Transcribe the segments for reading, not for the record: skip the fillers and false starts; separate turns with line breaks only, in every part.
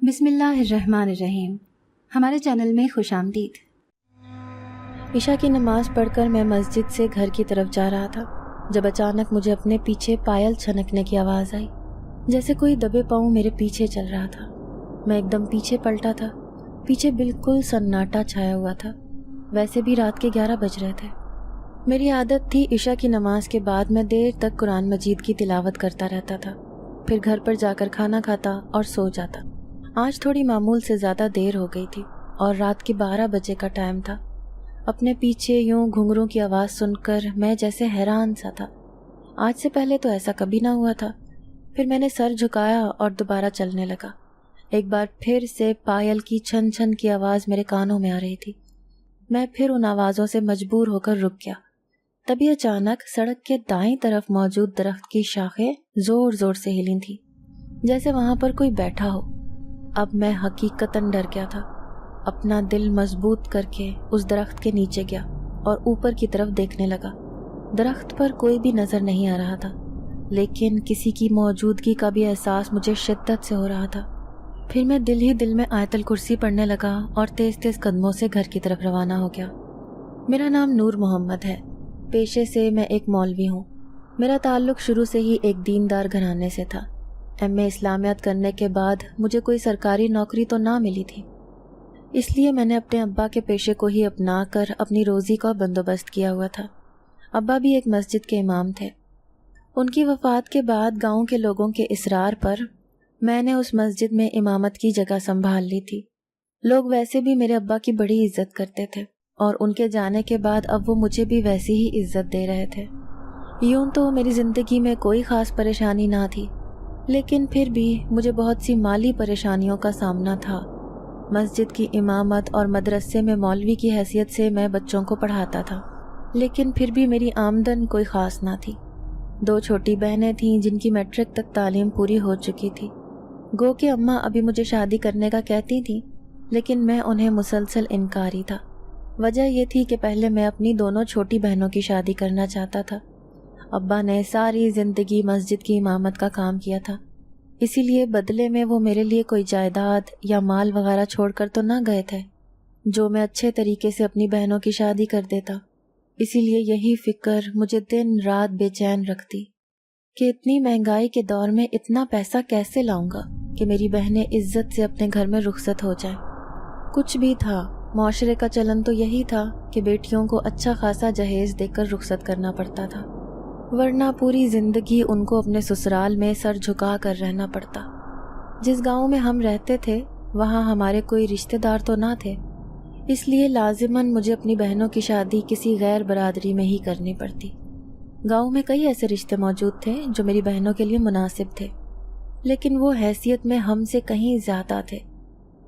بسم اللہ الرحمن الرحیم۔ ہمارے چینل میں خوش آمدید۔
عشاء کی نماز پڑھ کر میں مسجد سے گھر کی طرف جا رہا تھا جب اچانک مجھے اپنے پیچھے پائل چھنکنے کی آواز آئی، جیسے کوئی دبے پاؤں میرے پیچھے چل رہا تھا۔ میں ایک دم پیچھے پلٹا تھا۔ پیچھے بالکل سناٹا چھایا ہوا تھا، ویسے بھی رات کے 11 بج رہے تھے۔ میری عادت تھی عشاء کی نماز کے بعد میں دیر تک قرآن مجید کی تلاوت کرتا رہتا تھا، پھر گھر پر جا کر کھانا کھاتا اور سو جاتا۔ آج تھوڑی معمول سے زیادہ دیر ہو گئی تھی اور رات کی 12 بجے کا ٹائم تھا۔ اپنے پیچھے یوں گھنگروں کی آواز سن کر میں جیسے حیران سا تھا۔ آج سے پہلے تو ایسا کبھی نہ ہوا تھا۔ پھر میں نے سر جھکایا اور دوبارہ چلنے لگا۔ ایک بار پھر سے پائل کی چھن چھن کی آواز میرے کانوں میں آ رہی تھی۔ میں پھر ان آوازوں سے مجبور ہو کر رک گیا۔ تبھی اچانک سڑک کے دائیں طرف موجود درخت کی شاخیں زور زور سے ہلیں تھیں، جیسے وہاں پر کوئی بیٹھا ہو۔ اب میں حقیقتاً ڈر گیا تھا۔ اپنا دل مضبوط کر کے اس درخت کے نیچے گیا اور اوپر کی طرف دیکھنے لگا۔ درخت پر کوئی بھی نظر نہیں آ رہا تھا، لیکن کسی کی موجودگی کا بھی احساس مجھے شدت سے ہو رہا تھا۔ پھر میں دل ہی دل میں آیت الکرسی پڑھنے لگا اور تیز تیز قدموں سے گھر کی طرف روانہ ہو گیا۔ میرا نام نور محمد ہے۔ پیشے سے میں ایک مولوی ہوں۔ میرا تعلق شروع سے ہی ایک دیندار گھرانے سے تھا۔ ایم اے اسلامیات کرنے کے بعد مجھے کوئی سرکاری نوکری تو نہ ملی تھی، اس لیے میں نے اپنے ابا کے پیشے کو ہی اپنا کر اپنی روزی کا بندوبست کیا ہوا تھا۔ ابا بھی ایک مسجد کے امام تھے۔ ان کی وفات کے بعد گاؤں کے لوگوں کے اصرار پر میں نے اس مسجد میں امامت کی جگہ سنبھال لی تھی۔ لوگ ویسے بھی میرے ابا کی بڑی عزت کرتے تھے اور ان کے جانے کے بعد اب وہ مجھے بھی ویسی ہی عزت دے رہے تھے۔ یوں تو میری زندگی میں کوئی خاص پریشانی نہ تھی، لیکن پھر بھی مجھے بہت سی مالی پریشانیوں کا سامنا تھا۔ مسجد کی امامت اور مدرسے میں مولوی کی حیثیت سے میں بچوں کو پڑھاتا تھا، لیکن پھر بھی میری آمدن کوئی خاص نہ تھی۔ 2 چھوٹی بہنیں تھیں جن کی میٹرک تک تعلیم پوری ہو چکی تھی۔ گو کہ اماں ابھی مجھے شادی کرنے کا کہتی تھیں، لیکن میں انہیں مسلسل انکاری تھا۔ وجہ یہ تھی کہ پہلے میں اپنی دونوں چھوٹی بہنوں کی شادی کرنا چاہتا تھا۔ ابا نے ساری زندگی مسجد کی امامت کا کام کیا تھا، اسی لیے بدلے میں وہ میرے لیے کوئی جائیداد یا مال وغیرہ چھوڑ کر تو نہ گئے تھے جو میں اچھے طریقے سے اپنی بہنوں کی شادی کر دیتا۔ اسی لیے یہی فکر مجھے دن رات بے چین رکھتی کہ اتنی مہنگائی کے دور میں اتنا پیسہ کیسے لاؤں گا کہ میری بہنیں عزت سے اپنے گھر میں رخصت ہو جائیں۔ کچھ بھی تھا، معاشرے کا چلن تو یہی تھا کہ بیٹیوں کو اچھا خاصا جہیز دے کر رخصت کرنا پڑتا تھا، ورنہ پوری زندگی ان کو اپنے سسرال میں سر جھکا کر رہنا پڑتا۔ جس گاؤں میں ہم رہتے تھے وہاں ہمارے کوئی رشتہ دار تو نہ تھے، اس لیے لازماً مجھے اپنی بہنوں کی شادی کسی غیر برادری میں ہی کرنی پڑتی۔ گاؤں میں کئی ایسے رشتے موجود تھے جو میری بہنوں کے لیے مناسب تھے، لیکن وہ حیثیت میں ہم سے کہیں زیادہ تھے۔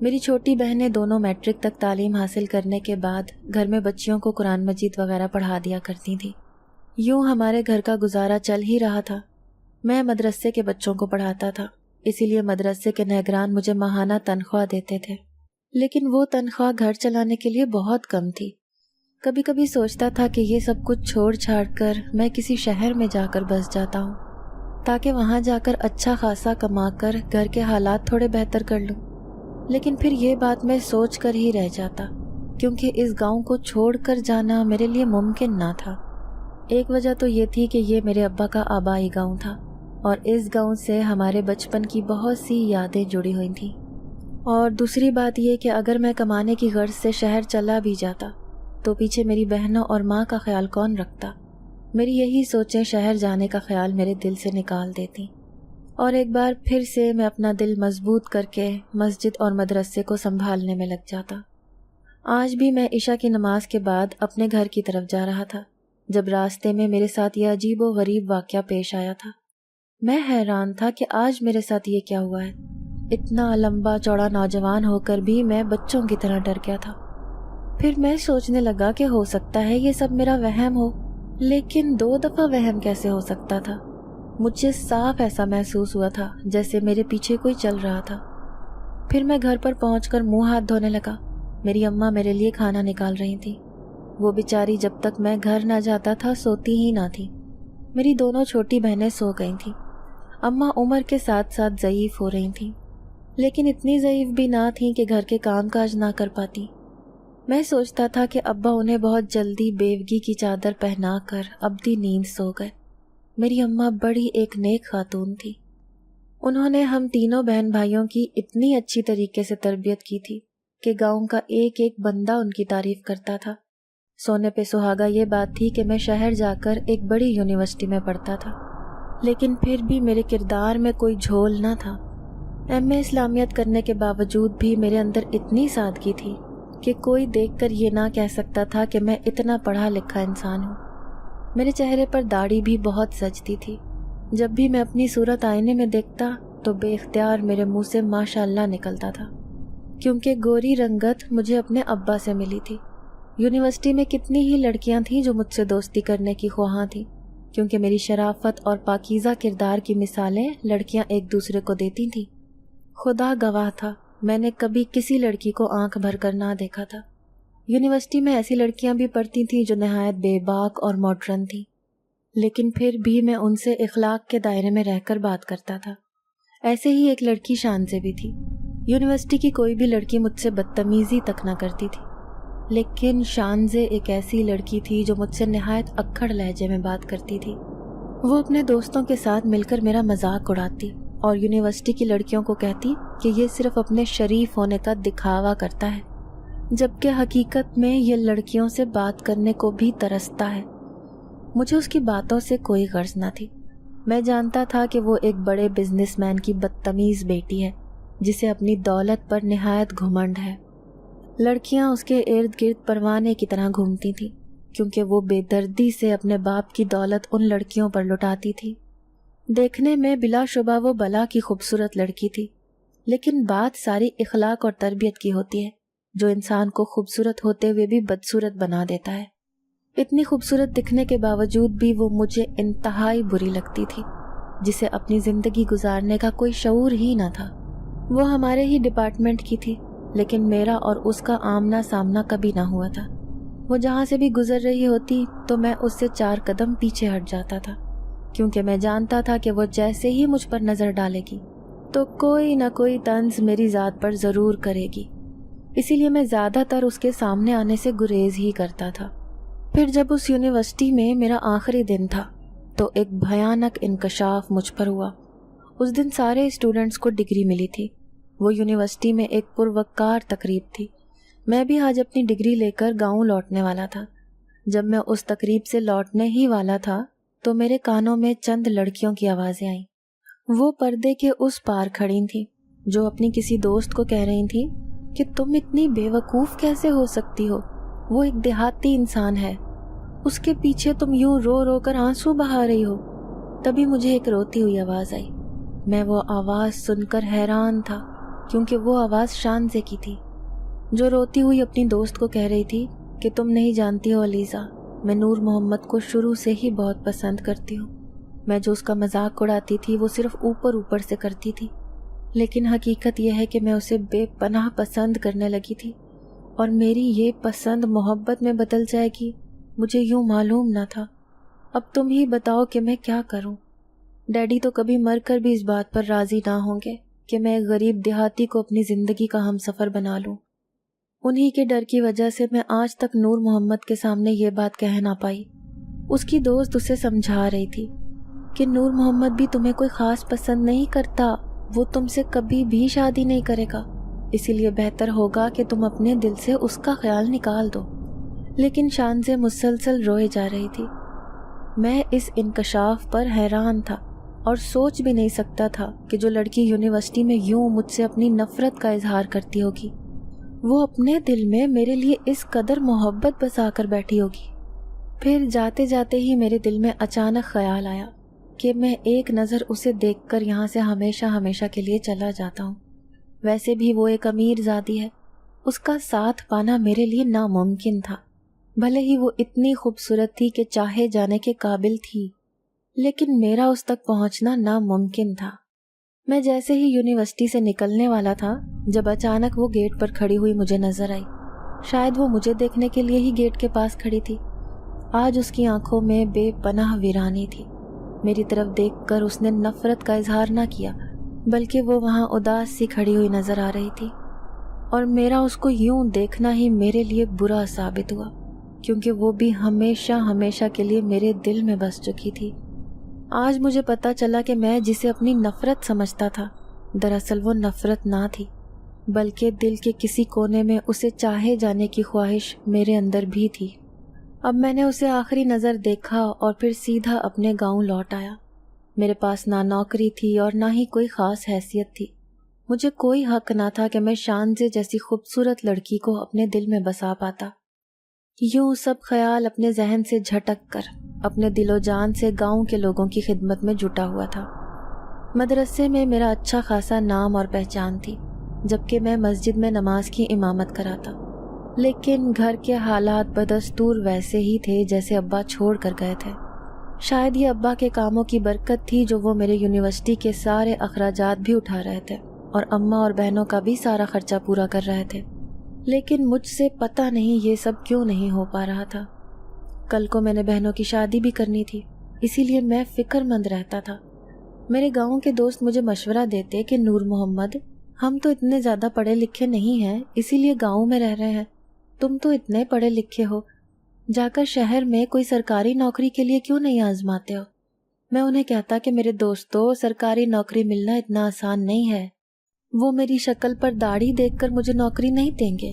میری چھوٹی بہنیں دونوں میٹرک تک تعلیم حاصل کرنے کے بعد گھر میں بچیوں کو قرآن مجید وغیرہ پڑھا دیا کرتی تھیں۔ یوں ہمارے گھر کا گزارا چل ہی رہا تھا۔ میں مدرسے کے بچوں کو پڑھاتا تھا، اسی لیے مدرسے کے نگران مجھے ماہانہ تنخواہ دیتے تھے، لیکن وہ تنخواہ گھر چلانے کے لیے بہت کم تھی۔ کبھی کبھی سوچتا تھا کہ یہ سب کچھ چھوڑ چھاڑ کر میں کسی شہر میں جا کر بس جاتا ہوں، تاکہ وہاں جا کر اچھا خاصا کما کر گھر کے حالات تھوڑے بہتر کر لوں۔ لیکن پھر یہ بات میں سوچ کر ہی رہ جاتا، کیونکہ اس گاؤں کو چھوڑ کر جانا میرے لیے ممکن نہ تھا۔ ایک وجہ تو یہ تھی کہ یہ میرے ابا کا آبائی گاؤں تھا اور اس گاؤں سے ہمارے بچپن کی بہت سی یادیں جڑی ہوئی تھیں، اور دوسری بات یہ کہ اگر میں کمانے کی غرض سے شہر چلا بھی جاتا تو پیچھے میری بہنوں اور ماں کا خیال کون رکھتا۔ میری یہی سوچیں شہر جانے کا خیال میرے دل سے نکال دیتی، اور ایک بار پھر سے میں اپنا دل مضبوط کر کے مسجد اور مدرسے کو سنبھالنے میں لگ جاتا۔ آج بھی میں عشاء کی نماز کے بعد اپنے گھر کی طرف جا رہا تھا جب راستے میں میرے ساتھ یہ عجیب و غریب واقعہ پیش آیا تھا۔ میں حیران تھا کہ آج میرے ساتھ یہ کیا ہوا ہے۔ اتنا لمبا چوڑا نوجوان ہو کر بھی میں بچوں کی طرح ڈر گیا تھا۔ پھر میں سوچنے لگا کہ ہو سکتا ہے یہ سب میرا وہم ہو، لیکن 2 دفعہ وہم کیسے ہو سکتا تھا؟ مجھے صاف ایسا محسوس ہوا تھا جیسے میرے پیچھے کوئی چل رہا تھا۔ پھر میں گھر پر پہنچ کر منہ ہاتھ دھونے لگا۔ میری اماں میرے لیے کھانا نکال رہی تھی۔ وہ بیچاری جب تک میں گھر نہ جاتا تھا سوتی ہی نہ تھی۔ میری دونوں چھوٹی بہنیں سو گئی تھیں۔ اماں عمر کے ساتھ ساتھ ضعیف ہو رہی تھیں۔ لیکن اتنی ضعیف بھی نہ تھیں کہ گھر کے کام کاج نہ کر پاتی۔ میں سوچتا تھا کہ ابا انہیں بہت جلدی بیوگی کی چادر پہنا کر ابدی نیند سو گئے۔ میری اماں بڑی ایک نیک خاتون تھی۔ انہوں نے ہم تینوں بہن بھائیوں کی اتنی اچھی طریقے سے تربیت کی تھی کہ گاؤں کا ایک ایک بندہ ان کی تعریف کرتا تھا۔ سونے پہ سہاگا یہ بات تھی کہ میں شہر جا کر ایک بڑی یونیورسٹی میں پڑھتا تھا، لیکن پھر بھی میرے کردار میں کوئی جھول نہ تھا۔ ایم اے اسلامیت کرنے کے باوجود بھی میرے اندر اتنی سادگی تھی کہ کوئی دیکھ کر یہ نہ کہہ سکتا تھا کہ میں اتنا پڑھا لکھا انسان ہوں۔ میرے چہرے پر داڑھی بھی بہت سجتی تھی۔ جب بھی میں اپنی صورت آئینے میں دیکھتا تو بے اختیار میرے منہ سے ماشاء اللہ نکلتا تھا، کیونکہ گوری رنگت مجھے اپنے ابا سے ملی تھی۔ یونیورسٹی میں کتنی ہی لڑکیاں تھیں جو مجھ سے دوستی کرنے کی خواہاں تھیں، کیونکہ میری شرافت اور پاکیزہ کردار کی مثالیں لڑکیاں ایک دوسرے کو دیتی تھیں۔ خدا گواہ تھا، میں نے کبھی کسی لڑکی کو آنکھ بھر کر نہ دیکھا تھا۔ یونیورسٹی میں ایسی لڑکیاں بھی پڑھتی تھیں جو نہایت بے باک اور ماڈرن تھیں، لیکن پھر بھی میں ان سے اخلاق کے دائرے میں رہ کر بات کرتا تھا۔ ایسے ہی ایک لڑکی شانزے بھی تھی۔ یونیورسٹی کی کوئی بھی لڑکی مجھ سے بدتمیزی تک نہ کرتی تھی، لیکن شانزے ایک ایسی لڑکی تھی جو مجھ سے نہایت اکھڑ لہجے میں بات کرتی تھی۔ وہ اپنے دوستوں کے ساتھ مل کر میرا مذاق اڑاتی اور یونیورسٹی کی لڑکیوں کو کہتی کہ یہ صرف اپنے شریف ہونے کا دکھاوا کرتا ہے، جبکہ حقیقت میں یہ لڑکیوں سے بات کرنے کو بھی ترستا ہے۔ مجھے اس کی باتوں سے کوئی غرض نہ تھی۔ میں جانتا تھا کہ وہ ایک بڑے بزنس مین کی بدتمیز بیٹی ہے جسے اپنی دولت پر نہایت گھمنڈ ہے۔ لڑکیاں اس کے ارد گرد پروانے کی طرح گھومتی تھیں، کیونکہ وہ بے دردی سے اپنے باپ کی دولت ان لڑکیوں پر لٹاتی تھی۔ دیکھنے میں بلا شبہ وہ بلا کی خوبصورت لڑکی تھی، لیکن بات ساری اخلاق اور تربیت کی ہوتی ہے، جو انسان کو خوبصورت ہوتے ہوئے بھی بدصورت بنا دیتا ہے۔ اتنی خوبصورت دکھنے کے باوجود بھی وہ مجھے انتہائی بری لگتی تھی، جسے اپنی زندگی گزارنے کا کوئی شعور ہی نہ تھا۔ وہ ہمارے ہی ڈپارٹمنٹ کی تھی، لیکن میرا اور اس کا آمنا سامنا کبھی نہ ہوا تھا۔ وہ جہاں سے بھی گزر رہی ہوتی تو میں اس سے 4 قدم پیچھے ہٹ جاتا تھا، کیونکہ میں جانتا تھا کہ وہ جیسے ہی مجھ پر نظر ڈالے گی تو کوئی نہ کوئی طنز میری ذات پر ضرور کرے گی، اسی لیے میں زیادہ تر اس کے سامنے آنے سے گریز ہی کرتا تھا۔ پھر جب اس یونیورسٹی میں میرا آخری دن تھا تو ایک بھیانک انکشاف مجھ پر ہوا۔ اس دن سارے اسٹوڈنٹس کو ڈگری ملی تھی۔ وہ یونیورسٹی میں ایک پروقار تقریب تھی۔ میں بھی آج اپنی ڈگری لے کر گاؤں لوٹنے والا تھا۔ جب میں اس تقریب سے لوٹنے ہی والا تھا تو میرے کانوں میں چند لڑکیوں کی آوازیں آئیں۔ وہ پردے کے اس پار کھڑی تھیں، جو اپنی کسی دوست کو کہہ رہی تھیں کہ تم اتنی بے وقوف کیسے ہو سکتی ہو، وہ ایک دیہاتی انسان ہے، اس کے پیچھے تم یوں رو رو کر آنسو بہا رہی ہو۔ تبھی مجھے ایک روتی ہوئی آواز آئی۔ میں وہ آواز سن کر حیران تھا، کیونکہ وہ آواز شانزے کی تھی، جو روتی ہوئی اپنی دوست کو کہہ رہی تھی کہ تم نہیں جانتی ہو علیزہ، میں نور محمد کو شروع سے ہی بہت پسند کرتی ہوں۔ میں جو اس کا مذاق اڑاتی تھی وہ صرف اوپر اوپر سے کرتی تھی، لیکن حقیقت یہ ہے کہ میں اسے بے پناہ پسند کرنے لگی تھی، اور میری یہ پسند محبت میں بدل جائے گی مجھے یوں معلوم نہ تھا۔ اب تم ہی بتاؤ کہ میں کیا کروں۔ ڈیڈی تو کبھی مر کر بھی اس بات پر راضی نہ ہوں گے کہ میں ایک غریب دیہاتی کو اپنی زندگی کا ہم سفر بنا لوں۔ انہی کے ڈر کی وجہ سے میں آج تک نور محمد کے سامنے یہ بات کہہ نہ پائی۔ اس کی دوست اسے سمجھا رہی تھی کہ نور محمد بھی تمہیں کوئی خاص پسند نہیں کرتا، وہ تم سے کبھی بھی شادی نہیں کرے گا، اسی لیے بہتر ہوگا کہ تم اپنے دل سے اس کا خیال نکال دو۔ لیکن شانزے مسلسل روئے جا رہی تھی۔ میں اس انکشاف پر حیران تھا اور سوچ بھی نہیں سکتا تھا کہ جو لڑکی یونیورسٹی میں یوں مجھ سے اپنی نفرت کا اظہار کرتی ہوگی، وہ اپنے دل میں میرے لیے اس قدر محبت بسا کر بیٹھی ہوگی۔ پھر جاتے جاتے ہی میرے دل میں اچانک خیال آیا کہ میں ایک نظر اسے دیکھ کر یہاں سے ہمیشہ ہمیشہ کے لیے چلا جاتا ہوں۔ ویسے بھی وہ ایک امیر زادی ہے، اس کا ساتھ پانا میرے لیے ناممکن تھا۔ بھلے ہی وہ اتنی خوبصورت تھی کہ چاہے جانے کے قابل تھی، لیکن میرا اس تک پہنچنا ناممکن تھا۔ میں جیسے ہی یونیورسٹی سے نکلنے والا تھا جب اچانک وہ گیٹ پر کھڑی ہوئی مجھے نظر آئی۔ شاید وہ مجھے دیکھنے کے لیے ہی گیٹ کے پاس کھڑی تھی۔ آج اس کی آنکھوں میں بے پناہ ویرانی تھی۔ میری طرف دیکھ کر اس نے نفرت کا اظہار نہ کیا، بلکہ وہ وہاں اداس سی کھڑی ہوئی نظر آ رہی تھی، اور میرا اس کو یوں دیکھنا ہی میرے لیے برا ثابت ہوا، کیونکہ وہ بھی ہمیشہ ہمیشہ کے لیے میرے دل میں بس چکی تھی۔ آج مجھے پتا چلا کہ میں جسے اپنی نفرت سمجھتا تھا، دراصل وہ نفرت نہ تھی، بلکہ دل کے کسی کونے میں اسے چاہے جانے کی خواہش میرے اندر بھی تھی۔ اب میں نے اسے آخری نظر دیکھا اور پھر سیدھا اپنے گاؤں لوٹ آیا۔ میرے پاس نہ نوکری تھی اور نہ ہی کوئی خاص حیثیت تھی۔ مجھے کوئی حق نہ تھا کہ میں شانزے جیسی خوبصورت لڑکی کو اپنے دل میں بسا پاتا۔ یوں سب خیال اپنے ذہن سے جھٹک کر اپنے دل و جان سے گاؤں کے لوگوں کی خدمت میں جٹا ہوا تھا۔ مدرسے میں میرا اچھا خاصا نام اور پہچان تھی، جبکہ میں مسجد میں نماز کی امامت کراتا، لیکن گھر کے حالات بدستور ویسے ہی تھے جیسے ابا چھوڑ کر گئے تھے۔ شاید یہ ابا کے کاموں کی برکت تھی جو وہ میرے یونیورسٹی کے سارے اخراجات بھی اٹھا رہے تھے اور اماں اور بہنوں کا بھی سارا خرچہ پورا کر رہے تھے، لیکن مجھ سے پتہ نہیں یہ سب کیوں نہیں ہو پا رہا تھا۔ کل کو میں نے بہنوں کی شادی بھی کرنی تھی، اسی لیے میں فکر مند رہتا تھا۔ میرے گاؤں کے دوست مجھے مشورہ دیتے کہ نور محمد، ہم تو اتنے زیادہ پڑھے لکھے نہیں ہیں، اسی لیے گاؤں میں رہ رہے ہیں، تم تو اتنے پڑھے لکھے ہو، جا کر شہر میں کوئی سرکاری نوکری کے لیے کیوں نہیں آزماتے ہو؟ میں انہیں کہتا کہ میرے دوستو، سرکاری نوکری ملنا اتنا آسان نہیں ہے، وہ میری شکل پر داڑھی دیکھ کر مجھے نوکری نہیں دیں گے۔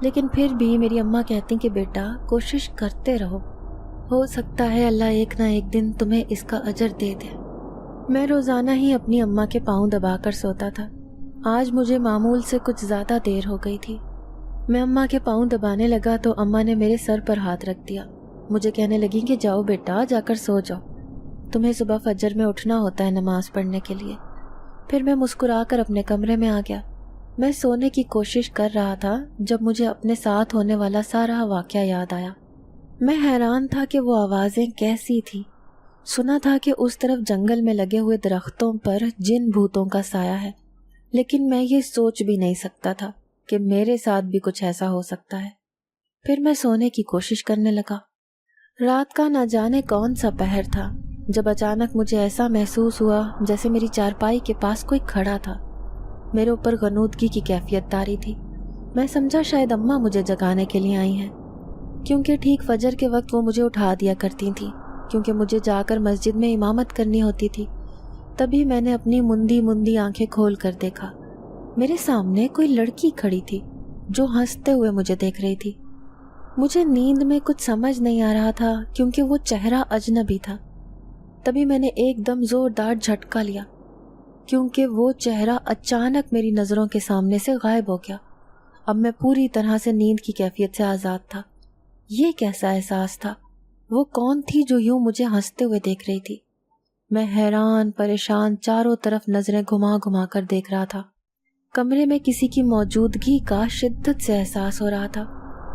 لیکن پھر بھی میری اماں کہتی کہ بیٹا کوشش کرتے رہو، ہو سکتا ہے اللہ ایک نہ ایک دن تمہیں اس کا اجر دے دے۔ میں روزانہ ہی اپنی اماں کے پاؤں دبا کر سوتا تھا۔ آج مجھے معمول سے کچھ زیادہ دیر ہو گئی تھی۔ میں اماں کے پاؤں دبانے لگا تو اماں نے میرے سر پر ہاتھ رکھ دیا، مجھے کہنے لگی کہ جاؤ بیٹا، جا کر سو جاؤ، تمہیں صبح فجر میں اٹھنا ہوتا ہے نماز پڑھنے کے لیے۔ پھر میں مسکرا کر اپنے کمرے میں آ گیا۔ میں سونے کی کوشش کر رہا تھا جب مجھے اپنے ساتھ ہونے والا سارا واقعہ یاد آیا۔ میں حیران تھا کہ وہ آوازیں کیسی تھی۔ سنا تھا کہ اس طرف جنگل میں لگے ہوئے درختوں پر جن بھوتوں کا سایہ ہے، لیکن میں یہ سوچ بھی نہیں سکتا تھا کہ میرے ساتھ بھی کچھ ایسا ہو سکتا ہے۔ پھر میں سونے کی کوشش کرنے لگا۔ رات کا نہ جانے کون سا پہر تھا جب اچانک مجھے ایسا محسوس ہوا جیسے میری چارپائی کے پاس کوئی کھڑا تھا۔ میرے اوپر غنودگی کی کیفیت طاری تھی۔ میں سمجھا شاید اماں مجھے جگانے کے لیے آئی ہیں، کیونکہ ٹھیک فجر کے وقت وہ مجھے اٹھا دیا کرتی تھیں، کیونکہ مجھے جا کر مسجد میں امامت کرنی ہوتی تھی۔ تبھی میں نے اپنی مندی مندی آنکھیں کھول کر دیکھا۔ میرے سامنے کوئی لڑکی کھڑی تھی جو ہنستے ہوئے مجھے دیکھ رہی تھی۔ مجھے نیند میں کچھ سمجھ نہیں آ رہا تھا کیونکہ وہ چہرہ اجنبی تھا۔ تبھی میں نے ایک دم زوردار جھٹکا لیا کیونکہ وہ چہرہ اچانک میری نظروں کے سامنے سے غائب ہو گیا۔ اب میں پوری طرح سے نیند کی کیفیت سے آزاد تھا۔ یہ کیسا احساس تھا؟ وہ کون تھی جو یوں مجھے ہنستے ہوئے دیکھ رہی تھی؟ میں حیران پریشان چاروں طرف نظریں گھما گھما کر دیکھ رہا تھا۔ کمرے میں کسی کی موجودگی کا شدت سے احساس ہو رہا تھا،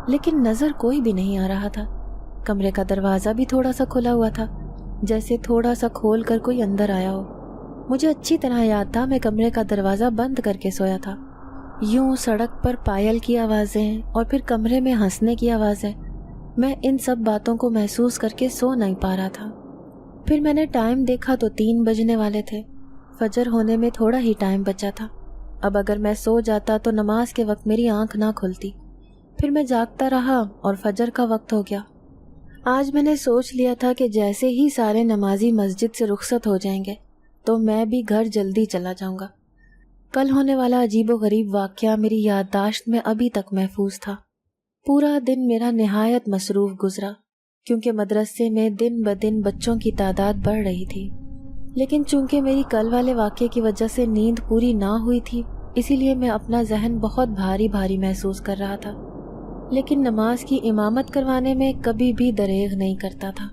لیکن نظر کوئی بھی نہیں آ رہا تھا۔ کمرے کا دروازہ بھی تھوڑا سا کھلا ہوا تھا، جیسے تھوڑا سا کھول کر کوئی اندر آیا ہو۔ مجھے اچھی طرح یاد تھا میں کمرے کا دروازہ بند کر کے سویا تھا۔ یوں سڑک پر پائل کی آوازیں اور پھر کمرے میں ہنسنے کی آوازیں، میں ان سب باتوں کو محسوس کر کے سو نہیں پا رہا تھا۔ پھر میں نے ٹائم دیکھا تو 3 بجنے والے تھے۔ فجر ہونے میں تھوڑا ہی ٹائم بچا تھا۔ اب اگر میں سو جاتا تو نماز کے وقت میری آنکھ نہ کھلتی۔ پھر میں جاگتا رہا اور فجر کا وقت ہو گیا۔ آج میں نے سوچ لیا تھا کہ جیسے ہی سارے نمازی مسجد سے رخصت ہو جائیں گے تو میں بھی گھر جلدی چلا جاؤں گا۔ کل ہونے والا عجیب و غریب واقعہ میری یادداشت میں ابھی تک محفوظ تھا۔ پورا دن میرا نہایت مصروف گزرا کیونکہ مدرسے میں دن بدن بچوں کی تعداد بڑھ رہی تھی، لیکن چونکہ میری کل والے واقعے کی وجہ سے نیند پوری نہ ہوئی تھی، اسی لیے میں اپنا ذہن بہت بھاری بھاری محسوس کر رہا تھا، لیکن نماز کی امامت کروانے میں کبھی بھی دریغ نہیں کرتا تھا۔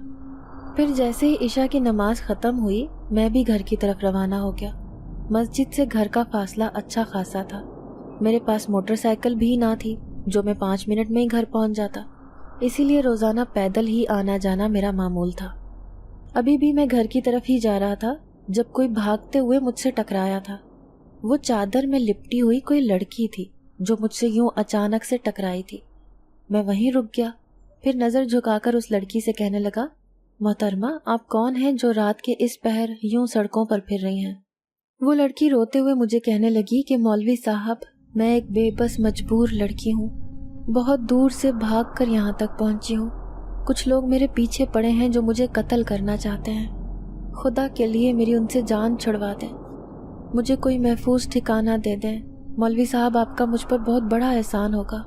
پھر جیسے ہی عشاء کی نماز ختم ہوئی میں بھی گھر کی طرف روانہ ہو گیا۔ مسجد سے گھر کا فاصلہ اچھا خاصا تھا۔ میرے پاس موٹر سائیکل بھی نہ تھی جو میں 5 منٹ میں ہی گھر پہنچ جاتا، اسی لیے روزانہ پیدل ہی آنا جانا میرا معمول تھا۔ ابھی بھی میں گھر کی طرف ہی جا رہا تھا جب کوئی بھاگتے ہوئے مجھ سے ٹکرایا تھا۔ وہ چادر میں لپٹی ہوئی کوئی لڑکی تھی جو مجھ سے یوں اچانک سے ٹکرائی تھی۔ میں وہیں رک گیا، پھر نظر جھکا کر اس لڑکی سے کہنے لگا، محترمہ آپ کون ہیں جو رات کے اس پہر یوں سڑکوں پر پھر رہی ہیں؟ وہ لڑکی روتے ہوئے مجھے کہنے لگی کہ مولوی صاحب، میں ایک بے بس مجبور لڑکی ہوں، بہت دور سے بھاگ کر یہاں تک پہنچی ہوں۔ کچھ لوگ میرے پیچھے پڑے ہیں جو مجھے قتل کرنا چاہتے ہیں۔ خدا کے لیے میری ان سے جان چھڑوا دیں، مجھے کوئی محفوظ ٹھکانہ دے دیں۔ مولوی صاحب، آپ کا مجھ پر بہت بڑا احسان ہوگا۔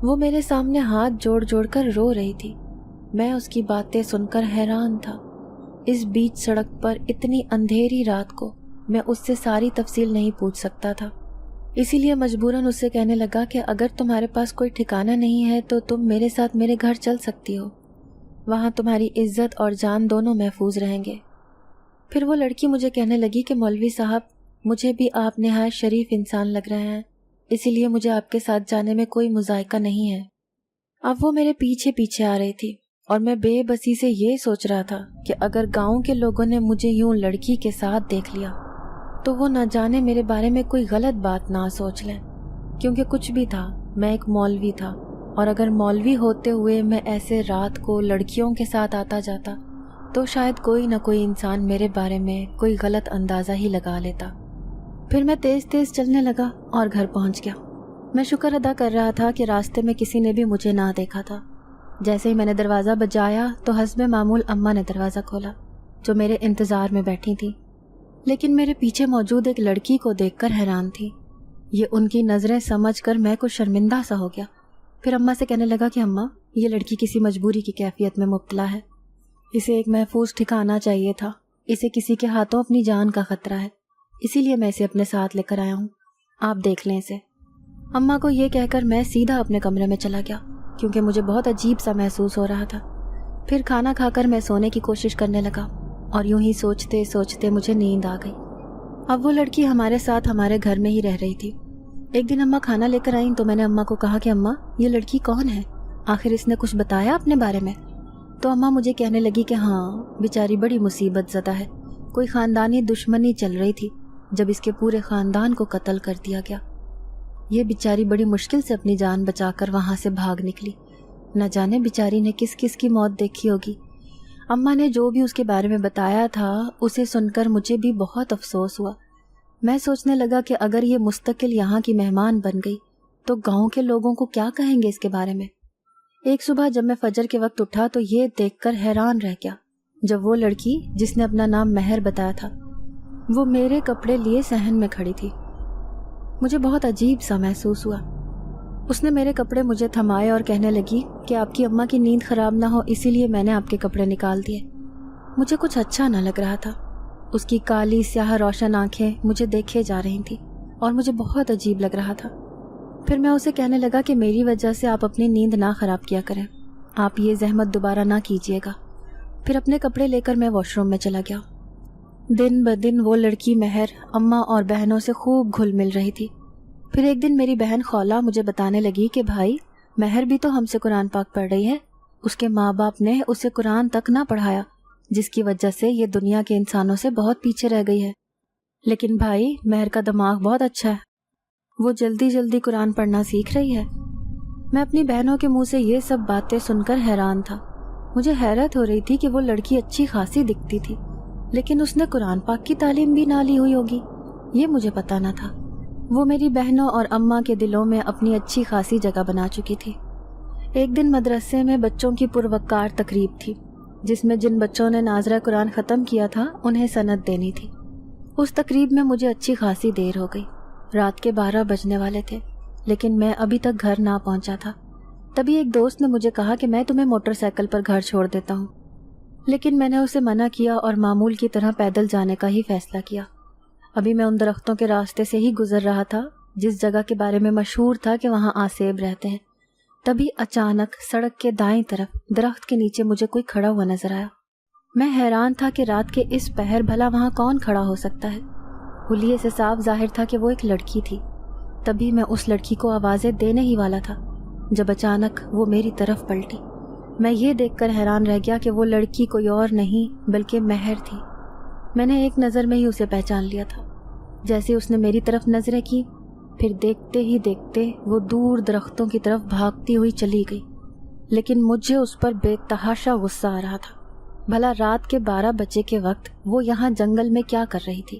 وہ میرے سامنے ہاتھ جوڑ جوڑ کر رو رہی تھی۔ میں اس کی باتیں سن کر حیران تھا۔ اس بیچ سڑک پر اتنی اندھیری رات کو میں اس سے ساری تفصیل نہیں پوچھ سکتا تھا، اسی لیے مجبوراً اس سے کہنے لگا کہ اگر تمہارے پاس کوئی ٹھکانہ نہیں ہے تو تم میرے ساتھ میرے گھر چل سکتی ہو، وہاں تمہاری عزت اور جان دونوں محفوظ رہیں گے۔ پھر وہ لڑکی مجھے کہنے لگی کہ مولوی صاحب، مجھے بھی آپ نہایت شریف انسان لگ رہے ہیں، اسی لیے مجھے آپ کے ساتھ جانے میں کوئی مذائقہ نہیں ہے۔ اب وہ میرے پیچھے پیچھے آ رہی تھی اور میں بے بسی سے یہ سوچ رہا تھا کہ اگر گاؤں کے لوگوں نے مجھے یوں لڑکی کے ساتھ دیکھ لیا تو وہ نہ جانے میرے بارے میں کوئی غلط بات نہ سوچ لیں، کیونکہ کچھ بھی تھا، میں ایک مولوی تھا، اور اگر مولوی ہوتے ہوئے میں ایسے رات کو لڑکیوں کے ساتھ آتا جاتا تو شاید کوئی نہ کوئی انسان میرے بارے میں کوئی غلط اندازہ ہی لگا لیتا۔ پھر میں تیز تیز چلنے لگا اور گھر پہنچ گیا۔ میں شکر ادا کر رہا تھا کہ راستے میں کسی نے بھی مجھے نہ دیکھا تھا۔ جیسے ہی میں نے دروازہ بجایا تو حسب معمول اماں نے دروازہ کھولا، جو میرے انتظار میں بیٹھی تھی، لیکن میرے پیچھے موجود ایک لڑکی کو دیکھ کر حیران تھی۔ یہ ان کی نظریں سمجھ کر میں کچھ شرمندہ سا ہو گیا۔ پھر اماں سے کہنے لگا کہ اماں، یہ لڑکی کسی مجبوری کی کیفیت میں مبتلا ہے، اسے ایک محفوظ ٹھکانہ چاہیے تھا، اسے کسی کے ہاتھوں اپنی جان کا خطرہ ہے، اسی لیے میں اسے اپنے ساتھ لے کر آیا ہوں، آپ دیکھ لیں اسے۔ اماں کو یہ کہہ کر میں سیدھا اپنے کمرے میں چلا گیا، کیونکہ مجھے بہت عجیب سا محسوس ہو رہا تھا۔ پھر کھانا کھا کر میں سونے کی کوشش کرنے لگا، اور یوں ہی سوچتے سوچتے مجھے نیند آ گئی۔ اب وہ لڑکی ہمارے ساتھ ہمارے گھر میں ہی رہ رہی تھی۔ ایک دن اماں کھانا لے کر آئیں تو میں نے اماں کو کہا کہ اماں، یہ لڑکی کون ہے؟ آخر اس نے کچھ بتایا اپنے بارے میں؟ تو اماں مجھے کہنے لگی کہ ہاں، بیچاری بڑی مصیبت زدہ ہے، کوئی خاندانی دشمنی چل رہی تھی جب اس کے پورے خاندان کو قتل کر دیا گیا۔ یہ بیچاری بڑی مشکل سے اپنی جان بچا کر وہاں سے بھاگ نکلی، نہ جانے بیچاری نے کس کس کی موت دیکھی ہوگی۔ اماں نے جو بھی اس کے بارے میں بتایا تھا اسے سن کر مجھے بھی بہت افسوس ہوا۔ میں سوچنے لگا کہ اگر یہ مستقل یہاں کی مہمان بن گئی تو گاؤں کے لوگوں کو کیا کہیں گے اس کے بارے میں۔ ایک صبح جب میں فجر کے وقت اٹھا تو یہ دیکھ کر حیران رہ گیا جب وہ لڑکی جس نے اپنا نام مہر بتایا تھا وہ میرے کپڑے لیے صحن میں کھڑی تھی۔ مجھے بہت عجیب سا محسوس ہوا۔ اس نے میرے کپڑے مجھے تھمائے اور کہنے لگی کہ آپ کی اماں کی نیند خراب نہ ہو اسی لیے میں نے آپ کے کپڑے نکال دیے۔ مجھے کچھ اچھا نہ لگ رہا تھا۔ اس کی کالی سیاہ روشن آنکھیں مجھے دیکھے جا رہی تھیں اور مجھے بہت عجیب لگ رہا تھا۔ پھر میں اسے کہنے لگا کہ میری وجہ سے آپ اپنی نیند نہ خراب کیا کریں، آپ یہ زحمت دوبارہ نہ کیجیے گا۔ پھر اپنے کپڑے لے کر میں واش روم میں چلا گیا۔ دن بدن وہ لڑکی مہر اماں اور بہنوں سے خوب گھل مل رہی تھی۔ پھر ایک دن میری بہن خولا مجھے بتانے لگی کہ بھائی، مہر بھی تو ہم سے قرآن پاک پڑھ رہی ہے، اس کے ماں باپ نے اسے قرآن تک نہ پڑھایا، جس کی وجہ سے یہ دنیا کے انسانوں سے بہت پیچھے رہ گئی ہے۔ لیکن بھائی، مہر کا دماغ بہت اچھا ہے، وہ جلدی جلدی قرآن پڑھنا سیکھ رہی ہے۔ میں اپنی بہنوں کے منہ سے یہ سب باتیں سن کر حیران تھا۔ مجھے حیرت ہو رہی تھی کہ وہ لڑکی اچھی خاصی دکھتی تھی، لیکن اس نے قرآن پاک کی تعلیم بھی نہ لی ہوئی ہوگی، یہ مجھے پتا نہ تھا۔ وہ میری بہنوں اور اماں کے دلوں میں اپنی اچھی خاصی جگہ بنا چکی تھی۔ ایک دن مدرسے میں بچوں کی پروقار تقریب تھی، جس میں جن بچوں نے ناظرہ قرآن ختم کیا تھا انہیں سند دینی تھی۔ اس تقریب میں مجھے اچھی خاصی دیر ہو گئی، رات کے 12 بجنے والے تھے، لیکن میں ابھی تک گھر نہ پہنچا تھا۔ تبھی ایک دوست نے مجھے کہا کہ میں تمہیں موٹر سائیکل پر گھر چھوڑ دیتا ہوں، لیکن میں نے اسے منع کیا اور معمول کی طرح پیدل جانے کا ہی فیصلہ کیا۔ ابھی میں ان درختوں کے راستے سے ہی گزر رہا تھا جس جگہ کے بارے میں مشہور تھا کہ وہاں آسیب رہتے ہیں۔ تبھی اچانک سڑک کے دائیں طرف درخت کے نیچے مجھے کوئی کھڑا ہوا نظر آیا۔ میں حیران تھا کہ رات کے اس پہر بھلا وہاں کون کھڑا ہو سکتا ہے۔ حلیے سے صاف ظاہر تھا کہ وہ ایک لڑکی تھی۔ تبھی میں اس لڑکی کو آوازیں دینے ہی والا تھا جب اچانک وہ میری طرف پلٹی۔ میں یہ دیکھ کر حیران رہ گیا کہ وہ لڑکی کوئی اور نہیں بلکہ مہر تھی۔ میں نے ایک نظر میں ہی اسے پہچان لیا تھا۔ جیسے اس نے میری طرف نظریں کی، پھر دیکھتے ہی دیکھتے وہ دور درختوں کی طرف بھاگتی ہوئی چلی گئی، لیکن مجھے اس پر بے تحاشا غصہ آ رہا تھا۔ بھلا رات کے 12 بجے کے وقت وہ یہاں جنگل میں کیا کر رہی تھی؟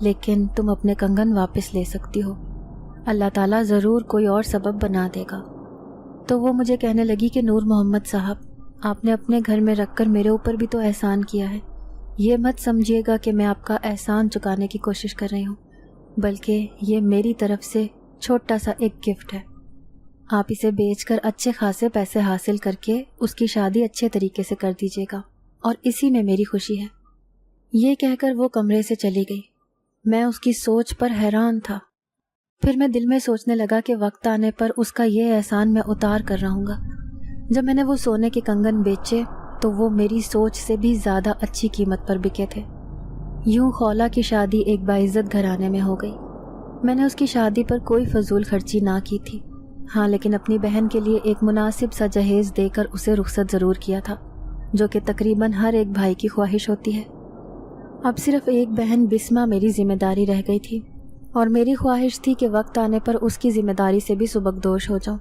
لیکن تم اپنے کنگن واپس لے سکتی ہو، اللہ تعالیٰ ضرور کوئی اور سبب بنا دے گا۔ تو وہ مجھے کہنے لگی کہ نور محمد صاحب، آپ نے اپنے گھر میں رکھ کر میرے اوپر بھی تو احسان کیا ہے، یہ مت سمجھیے گا کہ میں آپ کا احسان چکانے کی کوشش کر رہی ہوں، بلکہ یہ میری طرف سے چھوٹا سا ایک گفٹ ہے۔ آپ اسے بیچ کر اچھے خاصے پیسے حاصل کر کے اس کی شادی اچھے طریقے سے کر دیجیے گا، اور اسی میں میری خوشی ہے۔ یہ کہہ کر وہ کمرے سے چلی گئی۔ میں اس کی سوچ پر حیران تھا۔ پھر میں دل میں سوچنے لگا کہ وقت آنے پر اس کا یہ احسان میں اتار کر رہوں گا۔ جب میں نے وہ سونے کے کنگن بیچے تو وہ میری سوچ سے بھی زیادہ اچھی قیمت پر بکے تھے۔ یوں خولا کی شادی ایک باعزت گھرانے میں ہو گئی۔ میں نے اس کی شادی پر کوئی فضول خرچی نہ کی تھی، ہاں لیکن اپنی بہن کے لیے ایک مناسب سا جہیز دے کر اسے رخصت ضرور کیا تھا، جو کہ تقریباً ہر ایک بھائی کی خواہش ہوتی ہے۔ اب صرف ایک بہن بسمہ میری ذمہ داری رہ گئی تھی، اور میری خواہش تھی کہ وقت آنے پر اس کی ذمہ داری سے بھی سبکدوش ہو جاؤں۔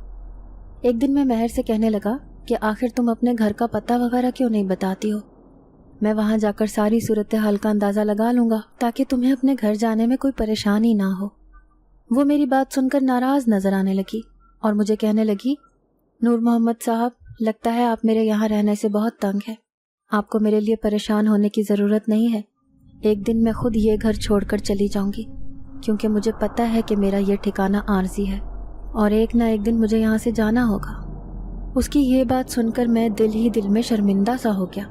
ایک دن میں مہر سے کہنے لگا کہ آخر تم اپنے گھر کا پتہ وغیرہ کیوں نہیں بتاتی ہو؟ میں وہاں جا کر ساری صورتحال کا اندازہ لگا لوں گا تاکہ تمہیں اپنے گھر جانے میں کوئی پریشانی نہ ہو۔ وہ میری بات سن کر ناراض نظر آنے لگی اور مجھے کہنے لگی، نور محمد صاحب، لگتا ہے آپ میرے یہاں رہنے سے بہت تنگ ہے۔ آپ کو میرے لیے پریشان ہونے کی ضرورت نہیں ہے۔ ایک دن میں خود یہ گھر چھوڑ کر چلی جاؤں گی، کیونکہ مجھے پتہ ہے کہ میرا یہ ٹھکانہ عارضی ہے اور ایک نہ ایک دن مجھے یہاں سے جانا ہوگا۔ اس کی یہ بات سن کر میں دل ہی دل میں شرمندہ سا ہو گیا۔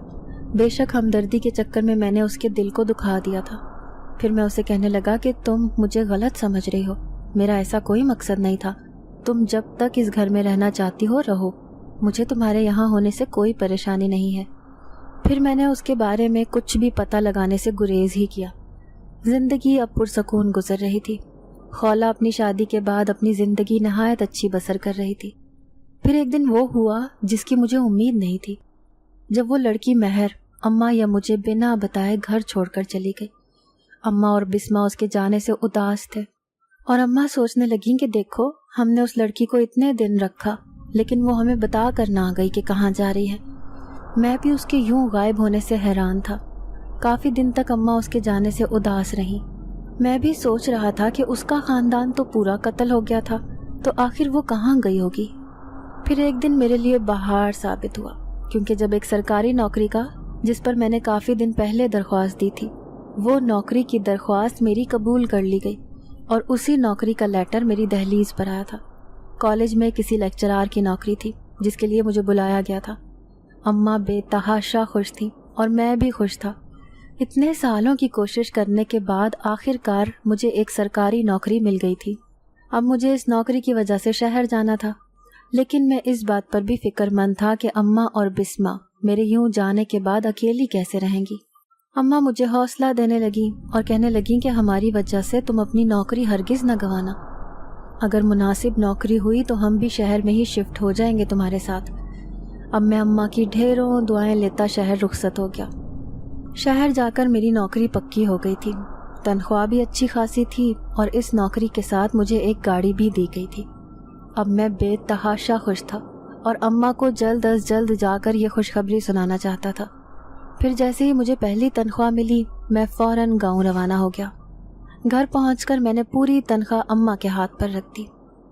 بے شک ہمدردی کے چکر میں نے اس کے دل کو دکھا دیا تھا۔ پھر میں اسے کہنے لگا کہ تم مجھے غلط سمجھ رہی ہو، میرا ایسا کوئی مقصد نہیں تھا۔ تم جب تک اس گھر میں رہنا چاہتی ہو رہو، مجھے تمہارے یہاں ہونے سے کوئی پریشانی نہیں ہے۔ پھر میں نے اس کے بارے میں کچھ بھی پتہ لگانے سے گریز ہی کیا۔ زندگی اب پرسکون گزر رہی تھی۔ خولا اپنی شادی کے بعد اپنی زندگی نہایت اچھی بسر کر رہی تھی۔ پھر ایک دن وہ ہوا جس کی مجھے امید نہیں تھی، جب وہ لڑکی مہر اماں یا مجھے بنا بتائے گھر چھوڑ کر چلی گئی۔ اماں اور بسمہ اس کے جانے سے اداس تھے، اور اماں سوچنے لگیں کہ دیکھو، ہم نے اس لڑکی کو اتنے دن رکھا لیکن وہ ہمیں بتا کر نہ گئی کہ کہاں جا رہی ہے۔ میں بھی اس کے یوں غائب ہونے سے حیران تھا۔ کافی دن تک اماں اس کے جانے سے اداس رہیں۔ میں بھی سوچ رہا تھا کہ اس کا خاندان تو پورا قتل ہو گیا تھا، تو آخر وہ کہاں گئی ہوگی۔ پھر ایک دن میرے لیے بہار ثابت ہوا، کیونکہ جب ایک سرکاری نوکری کا، جس پر میں نے کافی دن پہلے درخواست دی تھی، وہ نوکری کی درخواست میری قبول کر لی گئی، اور اسی نوکری کا لیٹر میری دہلیز پر آیا تھا۔ کالج میں کسی لیکچرار کی نوکری تھی جس کے لیے مجھے بلایا گیا تھا۔ اماں بے تحاشا خوش تھیں اور میں بھی خوش تھا۔ اتنے سالوں کی کوشش کرنے کے بعد آخر کار مجھے ایک سرکاری نوکری مل گئی تھی۔ اب مجھے اس نوکری کی وجہ سے شہر جانا تھا، لیکن میں اس بات پر بھی فکر مند تھا کہ اماں اور بسمہ میرے یوں جانے کے بعد اکیلی کیسے رہیں گی۔ اماں مجھے حوصلہ دینے لگیں اور کہنے لگیں کہ ہماری وجہ سے تم اپنی نوکری ہرگز نہ گنوانا۔ اگر مناسب نوکری ہوئی تو ہم بھی شہر میں ہی شفٹ ہو جائیں گے تمہارے ساتھ۔ اب میں اماں کی ڈھیروں دعائیں لیتا شہر رخصت ہو گیا۔ شہر جا کر میری نوکری پکی ہو گئی تھی، تنخواہ بھی اچھی خاصی تھی، اور اس نوکری کے ساتھ مجھے ایک گاڑی بھی دی گئی تھی۔ اب میں بے تحاشا خوش تھا اور اماں کو جلد از جلد جا کر یہ خوشخبری سنانا چاہتا تھا۔ پھر جیسے ہی مجھے پہلی تنخواہ ملی، میں فوراً گاؤں روانہ ہو گیا۔ گھر پہنچ کر میں نے پوری تنخواہ اماں کے ہاتھ پر رکھ دی،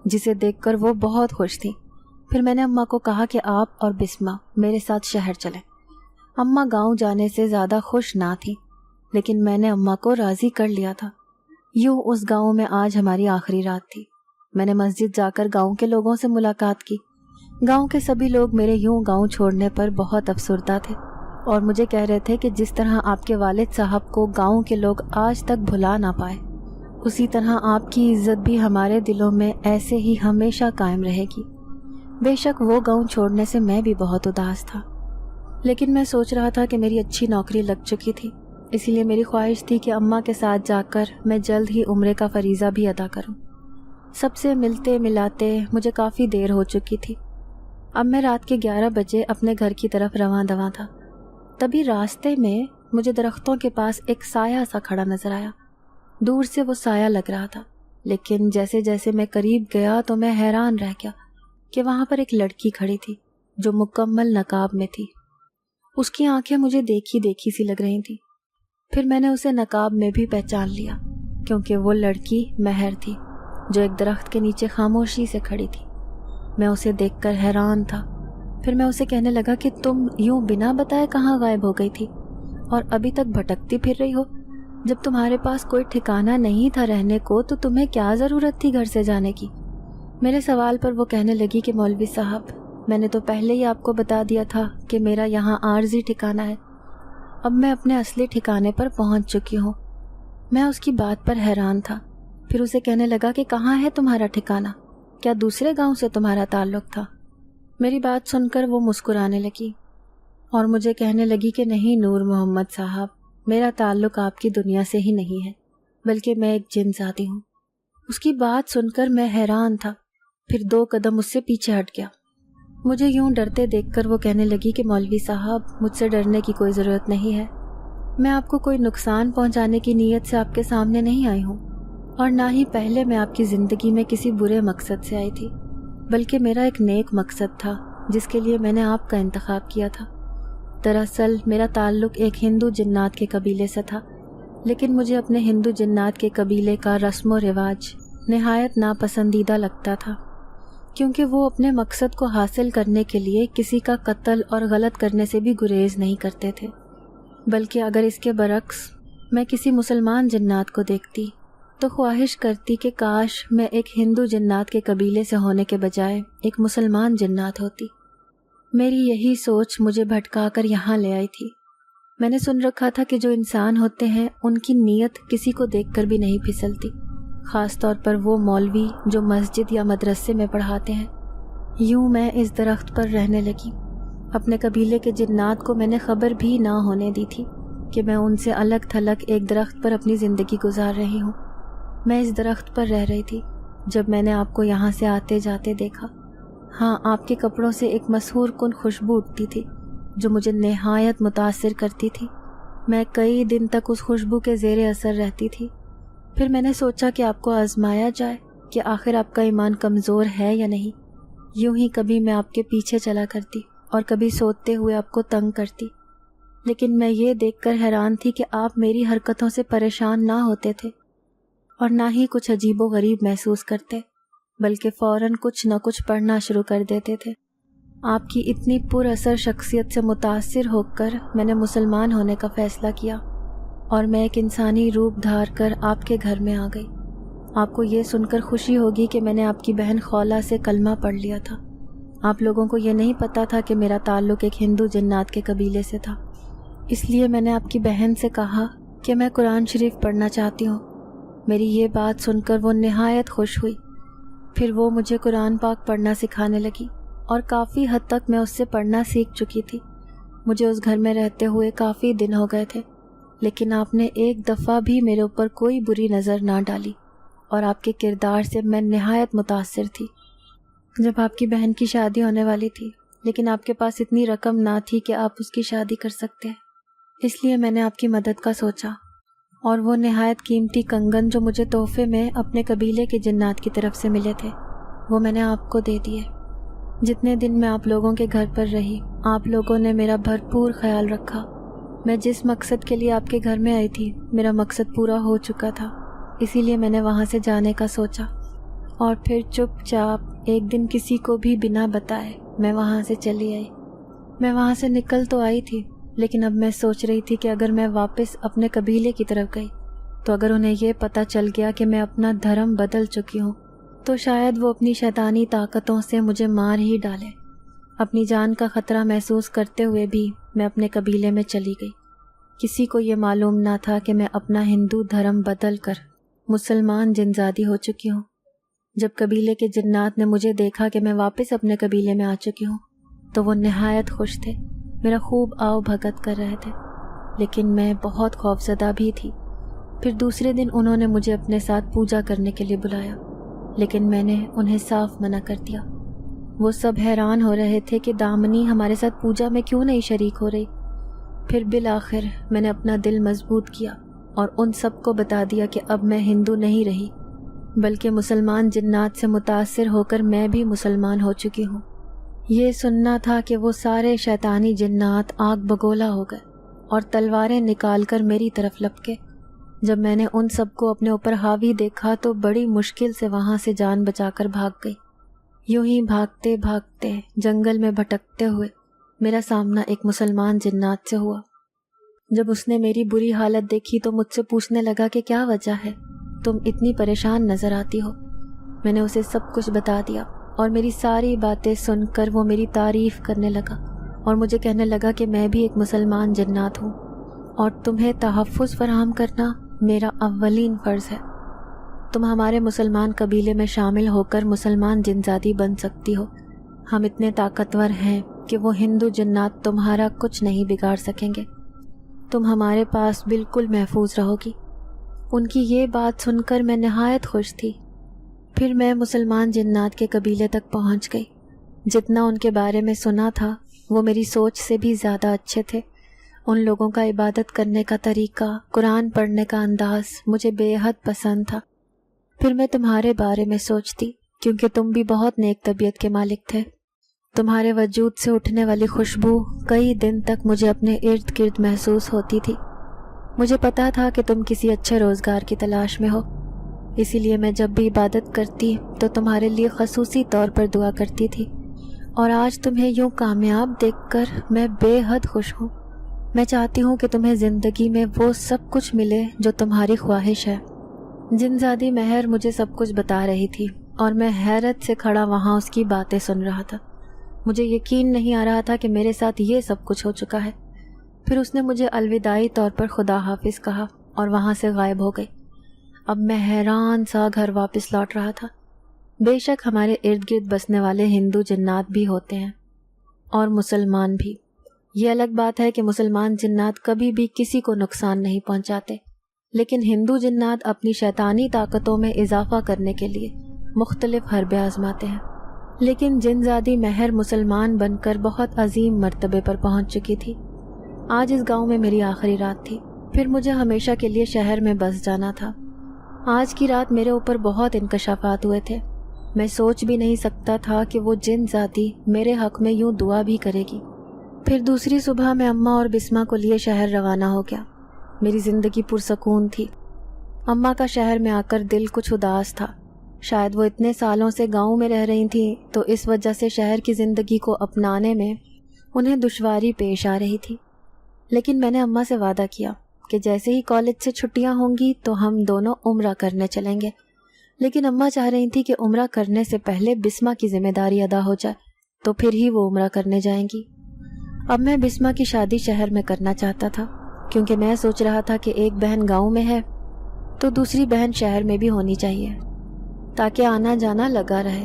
جسے دیکھ کر وہ بہت خوش تھیں۔ پھر میں نے اماں کو کہا کہ آپ اور بسمہ میرے ساتھ شہر چلیں۔ اماں گاؤں جانے سے زیادہ خوش نہ تھیں، لیکن میں نے اماں کو راضی کر لیا تھا۔ یوں اس گاؤں میں آج ہماری آخری رات تھی۔ میں نے مسجد جا کر گاؤں کے لوگوں سے ملاقات کی۔ گاؤں کے سبھی لوگ میرے یوں گاؤں چھوڑنے پر بہت افسردہ تھے، اور مجھے کہہ رہے تھے کہ جس طرح آپ کے والد صاحب کو گاؤں کے لوگ آج تک بھلا نہ پائے، اسی طرح آپ کی عزت بھی ہمارے دلوں میں ایسے ہی ہمیشہ قائم رہے گی۔ بے شک وہ گاؤں چھوڑنے سے میں بھی بہت اداس تھا، لیکن میں سوچ رہا تھا کہ میری اچھی نوکری لگ چکی تھی، اسی لیے میری خواہش تھی کہ اماں کے ساتھ جا کر میں جلد ہی عمرے کا فریضہ بھی ادا کروں۔ سب سے ملتے ملاتے مجھے کافی دیر ہو چکی تھی۔ اب میں رات کے 11 بجے اپنے گھر کی طرف رواں دواں تھا۔ تبھی راستے میں مجھے درختوں کے پاس ایک سایہ سا کھڑا نظر آیا۔ دور سے وہ سایہ لگ رہا تھا، لیکن جیسے جیسے میں قریب گیا تو میں حیران رہ گیا کہ وہاں پر ایک لڑکی کھڑی تھی جو مکمل نقاب میں تھی۔ اس کی آنکھیں مجھے دیکھی دیکھی سی لگ رہی تھیں۔ پھر میں نے اسے نقاب میں بھی پہچان لیا۔ کیونکہ وہ لڑکی مہر تھی جو ایک درخت کے نیچے خاموشی سے کھڑی تھی۔ میں اسے دیکھ کر حیران تھا۔ پھر میں اسے کہنے لگا کہ تم یوں بنا بتائے کہاں غائب ہو گئی تھی اور ابھی تک بھٹکتی پھر رہی ہو؟ جب تمہارے پاس کوئی ٹھکانہ نہیں تھا رہنے کو تو تمہیں کیا ضرورت تھی گھر سے جانے کی؟ میرے سوال پر وہ کہنے لگی کہ مولوی صاحب، میں نے تو پہلے ہی آپ کو بتا دیا تھا کہ میرا یہاں عارضی ٹھکانہ ہے، اب میں اپنے اصلی ٹھکانے پر پہنچ چکی ہوں۔ میں اس کی بات پر حیران تھا۔ پھر اسے کہنے لگا کہ کہاں ہے تمہارا ٹھکانہ؟ کیا دوسرے گاؤں سے تمہارا تعلق تھا؟ میری بات سن کر وہ مسکرانے لگی اور مجھے کہنے لگی کہ نہیں نور محمد صاحب، میرا تعلق آپ کی دنیا سے ہی نہیں ہے، بلکہ میں ایک جن زادی ہوں۔ اس کی بات سن کر میں حیران تھا، پھر 2 قدم اس سے پیچھے ہٹ گیا۔ مجھے یوں ڈرتے دیکھ کر وہ کہنے لگی کہ مولوی صاحب، مجھ سے ڈرنے کی کوئی ضرورت نہیں ہے، میں آپ کو کوئی نقصان پہنچانے کی نیت سے آپ کے سامنے نہیں آئی ہوں، اور نہ ہی پہلے میں آپ کی زندگی میں کسی برے مقصد سے آئی تھی، بلکہ میرا ایک نیک مقصد تھا جس کے لیے میں نے آپ کا انتخاب کیا تھا۔ دراصل میرا تعلق ایک ہندو جنات کے قبیلے سے تھا، لیکن مجھے اپنے ہندو جنات کے قبیلے کا رسم و رواج نہایت ناپسندیدہ لگتا تھا، کیونکہ وہ اپنے مقصد کو حاصل کرنے کے لیے کسی کا قتل اور غلط کرنے سے بھی گریز نہیں کرتے تھے، بلکہ اگر اس کے برعکس میں کسی مسلمان جنات کو دیکھتی تو خواہش کرتی کہ کاش میں ایک ہندو جنات کے قبیلے سے ہونے کے بجائے ایک مسلمان جنات ہوتی۔ میری یہی سوچ مجھے بھٹکا کر یہاں لے آئی تھی۔ میں نے سن رکھا تھا کہ جو انسان ہوتے ہیں ان کی نیت کسی کو دیکھ کر بھی نہیں پھسلتی، خاص طور پر وہ مولوی جو مسجد یا مدرسے میں پڑھاتے ہیں۔ یوں میں اس درخت پر رہنے لگی۔ اپنے قبیلے کے جنات کو میں نے خبر بھی نہ ہونے دی تھی کہ میں ان سے الگ تھلگ ایک درخت پر اپنی زندگی گزار رہی ہوں۔ میں اس درخت پر رہ رہی تھی جب میں نے آپ کو یہاں سے آتے جاتے دیکھا۔ ہاں، آپ کے کپڑوں سے ایک مسحور کن خوشبو اٹھتی تھی جو مجھے نہایت متاثر کرتی تھی۔ میں کئی دن تک اس خوشبو کے زیر اثر رہتی تھی۔ پھر میں نے سوچا کہ آپ کو آزمایا جائے کہ آخر آپ کا ایمان کمزور ہے یا نہیں۔ یوں ہی کبھی میں آپ کے پیچھے چلا کرتی اور کبھی سوتے ہوئے آپ کو تنگ کرتی، لیکن میں یہ دیکھ کر حیران تھی کہ آپ میری حرکتوں سے پریشان نہ ہوتے تھے اور نہ ہی کچھ عجیب و غریب محسوس کرتے، بلکہ فوراً کچھ نہ کچھ پڑھنا شروع کر دیتے تھے۔ آپ کی اتنی پر اثر شخصیت سے متاثر ہو کر میں نے مسلمان ہونے کا فیصلہ کیا اور میں ایک انسانی روپ دھار کر آپ کے گھر میں آ گئی۔ آپ کو یہ سن کر خوشی ہوگی کہ میں نے آپ کی بہن خولا سے کلمہ پڑھ لیا تھا۔ آپ لوگوں کو یہ نہیں پتا تھا کہ میرا تعلق ایک ہندو جنات کے قبیلے سے تھا، اس لیے میں نے آپ کی بہن سے کہا کہ میں قرآن شریف پڑھنا چاہتی ہوں۔ میری یہ بات سن کر وہ نہایت خوش ہوئی۔ پھر وہ مجھے قرآن پاک پڑھنا سکھانے لگی اور کافی حد تک میں اس سے پڑھنا سیکھ چکی تھی۔ مجھے اس گھر میں رہتے ہوئے کافی دن ہو گئے تھے، لیکن آپ نے ایک دفعہ بھی میرے اوپر کوئی بری نظر نہ ڈالی اور آپ کے کردار سے میں نہایت متاثر تھی۔ جب آپ کی بہن کی شادی ہونے والی تھی، لیکن آپ کے پاس اتنی رقم نہ تھی کہ آپ اس کی شادی کر سکتے، اس لیے میں نے آپ کی مدد کا سوچا اور وہ نہایت قیمتی کنگن جو مجھے تحفے میں اپنے قبیلے کے جنات کی طرف سے ملے تھے وہ میں نے آپ کو دے دیے۔ جتنے دن میں آپ لوگوں کے گھر پر رہی، آپ لوگوں نے میرا بھرپور خیال رکھا۔ میں جس مقصد کے لیے آپ کے گھر میں آئی تھی میرا مقصد پورا ہو چکا تھا، اسی لیے میں نے وہاں سے جانے کا سوچا اور پھر چپ چاپ ایک دن کسی کو بھی بنا بتائے میں وہاں سے چلی آئی۔ میں وہاں سے نکل تو آئی تھی، لیکن اب میں سوچ رہی تھی کہ اگر میں واپس اپنے قبیلے کی طرف گئی تو اگر انہیں یہ پتہ چل گیا کہ میں اپنا دھرم بدل چکی ہوں تو شاید وہ اپنی شیطانی طاقتوں سے مجھے مار ہی ڈالے۔ اپنی جان کا خطرہ محسوس کرتے ہوئے بھی میں اپنے قبیلے میں چلی گئی۔ کسی کو یہ معلوم نہ تھا کہ میں اپنا ہندو دھرم بدل کر مسلمان جنزادی ہو چکی ہوں۔ جب قبیلے کے جنات نے مجھے دیکھا کہ میں واپس اپنے قبیلے میں آ چکی ہوں تو وہ نہایت خوش تھے، میرا خوب آؤ بھگت کر رہے تھے، لیکن میں بہت خوفزدہ بھی تھی۔ پھر دوسرے دن انہوں نے مجھے اپنے ساتھ پوجا کرنے کے لیے بلایا، لیکن میں نے انہیں صاف منع کر دیا۔ وہ سب حیران ہو رہے تھے کہ دامنی ہمارے ساتھ پوجا میں کیوں نہیں شریک ہو رہی۔ پھر بالآخر میں نے اپنا دل مضبوط کیا اور ان سب کو بتا دیا کہ اب میں ہندو نہیں رہی، بلکہ مسلمان جنات سے متاثر ہو کر میں بھی مسلمان ہو چکی ہوں۔ یہ سننا تھا کہ وہ سارے شیطانی جنات آگ بگولا ہو گئے اور تلواریں نکال کر میری طرف لپکے۔ جب میں نے ان سب کو اپنے اوپر حاوی دیکھا تو بڑی مشکل سے وہاں سے جان بچا کر بھاگ گئی۔ یوں ہی بھاگتے بھاگتے جنگل میں بھٹکتے ہوئے میرا سامنا ایک مسلمان جنات سے ہوا۔ جب اس نے میری بری حالت دیکھی تو مجھ سے پوچھنے لگا کہ کیا وجہ ہے، تم اتنی پریشان نظر آتی ہو۔ میں نے اسے سب کچھ بتا دیا اور میری ساری باتیں سن کر وہ میری تعریف کرنے لگا اور مجھے کہنے لگا کہ میں بھی ایک مسلمان جنات ہوں اور تمہیں تحفظ فراہم کرنا میرا اولین فرض ہے۔ تم ہمارے مسلمان قبیلے میں شامل ہو کر مسلمان جنزادی بن سکتی ہو۔ ہم اتنے طاقتور ہیں کہ وہ ہندو جنات تمہارا کچھ نہیں بگاڑ سکیں گے۔ تم ہمارے پاس بالکل محفوظ رہو گی۔ ان کی یہ بات سن کر میں نہایت خوش تھی۔ پھر میں مسلمان جنات کے قبیلے تک پہنچ گئی۔ جتنا ان کے بارے میں سنا تھا وہ میری سوچ سے بھی زیادہ اچھے تھے۔ ان لوگوں کا عبادت کرنے کا طریقہ، قرآن پڑھنے کا انداز مجھے بے حد پسند تھا۔ پھر میں تمہارے بارے میں سوچتی، کیونکہ تم بھی بہت نیک طبیعت کے مالک تھے۔ تمہارے وجود سے اٹھنے والی خوشبو کئی دن تک مجھے اپنے ارد گرد محسوس ہوتی تھی۔ مجھے پتا تھا کہ تم کسی اچھے روزگار کی تلاش میں ہو، اسی لیے میں جب بھی عبادت کرتی تو تمہارے لیے خصوصی طور پر دعا کرتی تھی، اور آج تمہیں یوں کامیاب دیکھ کر میں بے حد خوش ہوں۔ میں چاہتی ہوں کہ تمہیں زندگی میں وہ سب کچھ ملے جو تمہاری خواہش ہے۔ جنزادی مہر مجھے سب کچھ بتا رہی تھی اور میں حیرت سے کھڑا وہاں اس کی باتیں سن رہا تھا۔ مجھے یقین نہیں آ رہا تھا کہ میرے ساتھ یہ سب کچھ ہو چکا ہے۔ پھر اس نے مجھے الوداعی طور پر خدا حافظ کہا اور وہاں سے غائب ہو گئی۔ اب میں حیران سا گھر واپس لوٹ رہا تھا۔ بے شک ہمارے ارد گرد بسنے والے ہندو جنات بھی ہوتے ہیں اور مسلمان بھی۔ یہ الگ بات ہے کہ مسلمان جنات کبھی بھی کسی کو نقصان نہیں پہنچاتے، لیکن ہندو جنات اپنی شیطانی طاقتوں میں اضافہ کرنے کے لیے مختلف حربے آزماتے ہیں۔ لیکن جنزادی مہر مسلمان بن کر بہت عظیم مرتبے پر پہنچ چکی تھی۔ آج اس گاؤں میں میری آخری رات تھی، پھر مجھے ہمیشہ کے لیے شہر میں بس جانا تھا۔ آج کی رات میرے اوپر بہت انکشافات ہوئے تھے۔ میں سوچ بھی نہیں سکتا تھا کہ وہ جنزادی میرے حق میں یوں دعا بھی کرے گی۔ پھر دوسری صبح میں اماں اور بسمہ کو لیے شہر روانہ ہو گیا۔ میری زندگی پرسکون تھی۔ اماں کا شہر میں آ کر دل کچھ اداس تھا۔ شاید وہ اتنے سالوں سے گاؤں میں رہ رہی تھیں تو اس وجہ سے شہر کی زندگی کو اپنانے میں انہیں دشواری پیش آ رہی تھی۔ لیکن میں نے اماں سے وعدہ کیا کہ جیسے ہی کالج سے چھٹیاں ہوں گی تو ہم دونوں عمرہ کرنے چلیں گے۔ لیکن اماں چاہ رہی تھی کہ عمرہ کرنے سے پہلے بسمہ کی ذمہ داری ادا ہو جائے تو پھر ہی وہ عمرہ کرنے جائیں گی۔ اب میں بسمہ کی شادی شہر میں کرنا چاہتا تھا، کیونکہ میں سوچ رہا تھا کہ ایک بہن گاؤں میں ہے تو دوسری بہن شہر میں بھی ہونی چاہیے تاکہ آنا جانا لگا رہے۔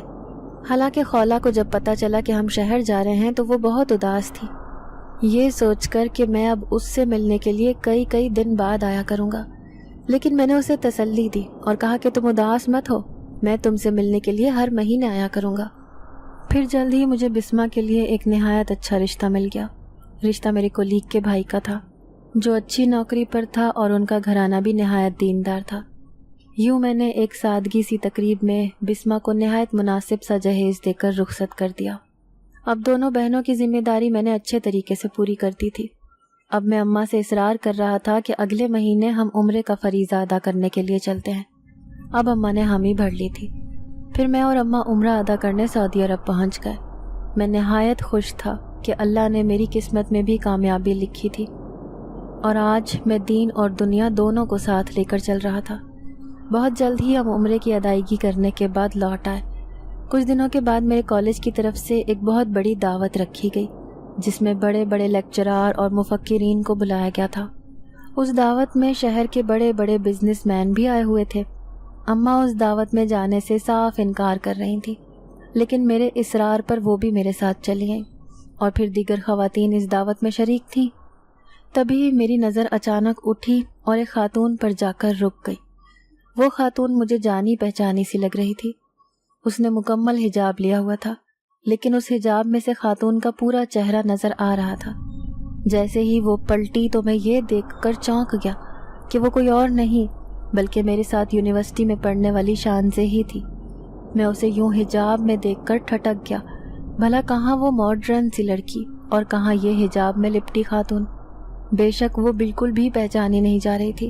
حالانکہ خولا کو جب پتہ چلا کہ ہم شہر جا رہے ہیں تو وہ بہت اداس تھی، یہ سوچ کر کہ میں اب اس سے ملنے کے لیے کئی دن بعد آیا کروں گا۔ لیکن میں نے اسے تسلی دی اور کہا کہ تم اداس مت ہو، میں تم سے ملنے کے لیے ہر مہینے آیا کروں گا۔ پھر جلد ہی مجھے بسمہ کے لیے ایک نہایت اچھا رشتہ مل گیا۔ رشتہ میرے کولیگ کے بھائی کا تھا جو اچھی نوکری پر تھا اور ان کا گھرانہ بھی نہایت دیندار تھا۔ یوں میں نے ایک سادگی سی تقریب میں بسمہ کو نہایت مناسب سا جہیز دے کر رخصت کر دیا۔ اب دونوں بہنوں کی ذمہ داری میں نے اچھے طریقے سے پوری کر دی تھی۔ اب میں اماں سے اصرار کر رہا تھا کہ اگلے مہینے ہم عمرے کا فریضہ ادا کرنے کے لیے چلتے ہیں۔ اب اماں نے حامی بھر لی تھی۔ پھر میں اور اماں عمرہ ادا کرنے سعودی عرب پہنچ گئے۔ میں نہایت خوش تھا کہ اللہ نے میری قسمت میں بھی کامیابی لکھی تھی، اور آج میں دین اور دنیا دونوں کو ساتھ لے کر چل رہا تھا۔ بہت جلد ہی ہم عمرے کی ادائیگی کرنے کے بعد لوٹ آئے۔ کچھ دنوں کے بعد میرے کالج کی طرف سے ایک بہت بڑی دعوت رکھی گئی جس میں بڑے بڑے لیکچرار اور مفکرین کو بلایا گیا تھا۔ اس دعوت میں شہر کے بڑے بڑے بزنس مین بھی آئے ہوئے تھے۔ اماں اس دعوت میں جانے سے صاف انکار کر رہی تھیں، لیکن میرے اصرار پر وہ بھی میرے ساتھ چلی گئیں، اور پھر دیگر خواتین اس دعوت میں شریک تھیں۔ تبھی میری نظر اچانک اٹھی اور ایک خاتون پر جا کر رک گئی۔ وہ خاتون مجھے جانی پہچانی سی لگ رہی تھی۔ اس نے مکمل حجاب لیا ہوا تھا، لیکن اس حجاب میں سے خاتون کا پورا چہرہ نظر آ رہا تھا۔ جیسے ہی وہ پلٹی تو میں یہ دیکھ کر چونک گیا کہ وہ کوئی اور نہیں بلکہ میرے ساتھ یونیورسٹی میں پڑھنے والی شانزے ہی تھی۔ میں اسے یوں حجاب میں دیکھ کر ٹھٹک گیا۔ بھلا کہاں وہ ماڈرن سی لڑکی اور کہاں یہ حجاب میں لپٹی خاتون؟ بے شک وہ بالکل بھی پہچانی نہیں جا رہی تھی۔